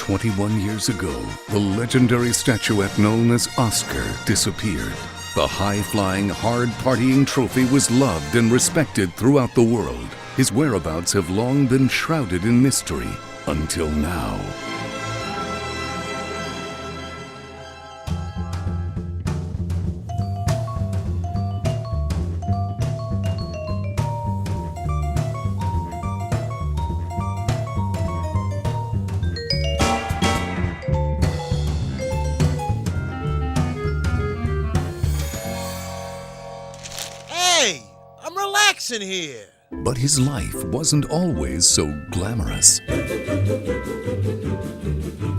21 years ago, the legendary statuette known as Oscar disappeared. The high-flying, hard-partying trophy was loved and respected throughout the world. His whereabouts have long been shrouded in mystery, until now. Hey, I'm relaxing here. But his life wasn't always so glamorous.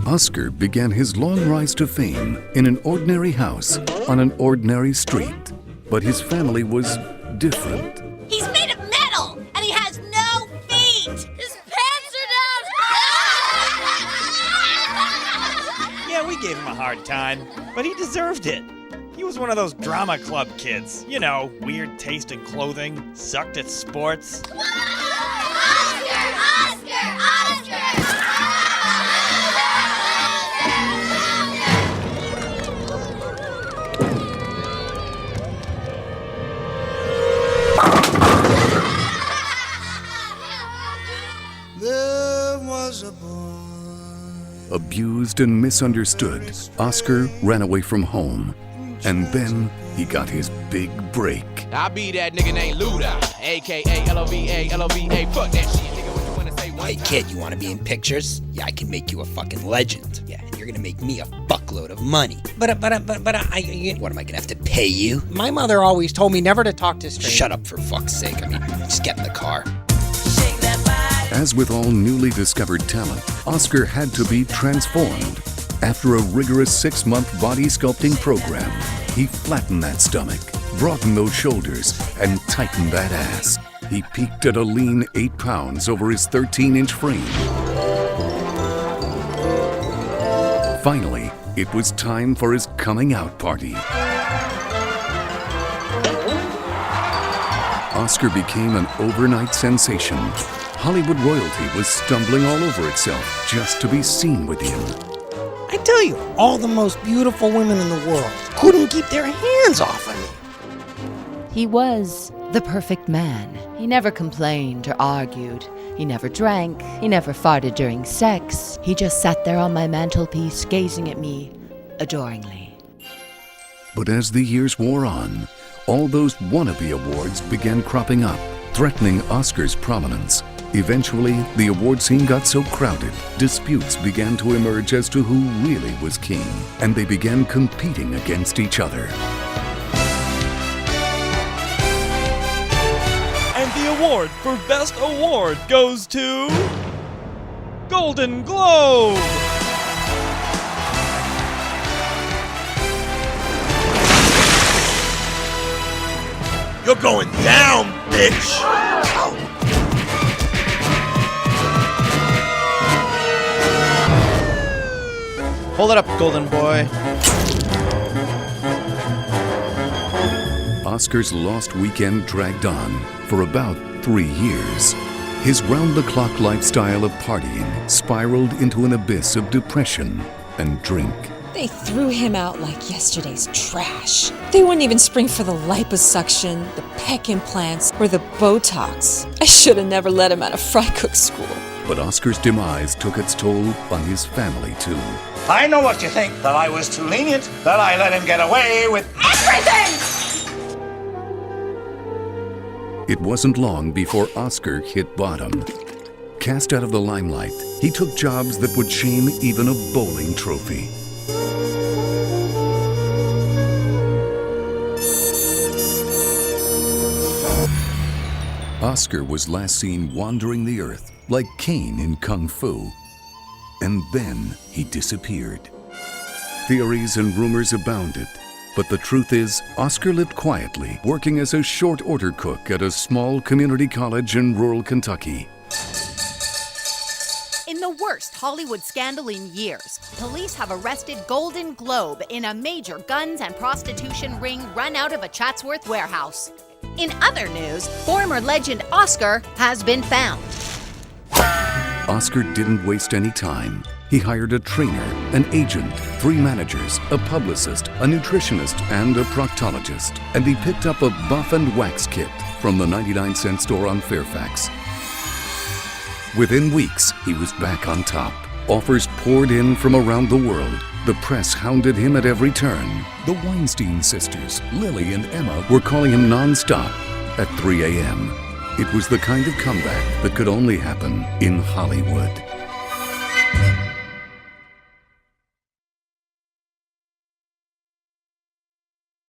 Oscar began his long rise to fame in an ordinary house on an ordinary street. But his family was different. He's made of metal, and he has no feet. His pants are down. Yeah, we gave him a hard time, but he deserved it. He was one of those drama club kids. You know, weird taste in clothing, sucked at sports. Oscar! Oscar! Oscar! There was a boy. Abused and misunderstood, Oscar ran away from home. And then he got his big break. I be that nigga named Luda, a.k.a. L-O-V-A, L-O-V-A, fuck that shit, nigga, what you wanna say one Hey time? kid, you wanna be in pictures? Yeah, I can make you a fucking legend. Yeah, and you're gonna make me a fuckload of money. What am I gonna have to pay you? My mother always told me never to talk to strangers. Shut up for fuck's sake. I mean, just get in the car. As with all newly discovered talent, Oscar had to be transformed. After a rigorous 6-month body sculpting program, he flattened that stomach, broadened those shoulders, and tightened that ass. He peaked at a lean 8 pounds over his 13-inch frame. Finally, it was time for his coming out party. Oscar became an overnight sensation. Hollywood royalty was stumbling all over itself just to be seen with him. I tell you, all the most beautiful women in the world couldn't keep their hands off of me. He was the perfect man. He never complained or argued. He never drank. He never farted during sex. He just sat there on my mantelpiece, gazing at me adoringly. But as the years wore on, all those wannabe awards began cropping up, threatening Oscar's prominence. Eventually, the award scene got so crowded, disputes began to emerge as to who really was king, and they began competing against each other. And the award for Best Award goes to... Golden Globe! You're going down, bitch. Hold it up, golden boy. Oscar's lost weekend dragged on for about 3 years. His round-the-clock lifestyle of partying spiraled into an abyss of depression and drink. They threw him out like yesterday's trash. They wouldn't even spring for the liposuction, the pec implants, or the Botox. I should have never let him out of fry cook school. But Oscar's demise took its toll on his family, too. I know what you think, that I was too lenient, that I let him get away with everything! It wasn't long before Oscar hit bottom. Cast out of the limelight, he took jobs that would shame even a bowling trophy. Oscar was last seen wandering the earth like Caine in Kung Fu. And then he disappeared. Theories and rumors abounded, but the truth is, Oscar lived quietly, working as a short-order cook at a small community college in rural Kentucky. In the worst Hollywood scandal in years, police have arrested Golden Globe in a major guns and prostitution ring run out of a Chatsworth warehouse. In other news, former legend Oscar has been found. Oscar didn't waste any time. He hired a trainer, an agent, 3 managers, a publicist, a nutritionist, and a proctologist. And he picked up a buff and wax kit from the 99-cent store on Fairfax. Within weeks, he was back on top. Offers poured in from around the world. The press hounded him at every turn. The Weinstein sisters, Lily and Emma, were calling him non-stop at 3 a.m. It was the kind of comeback that could only happen in Hollywood.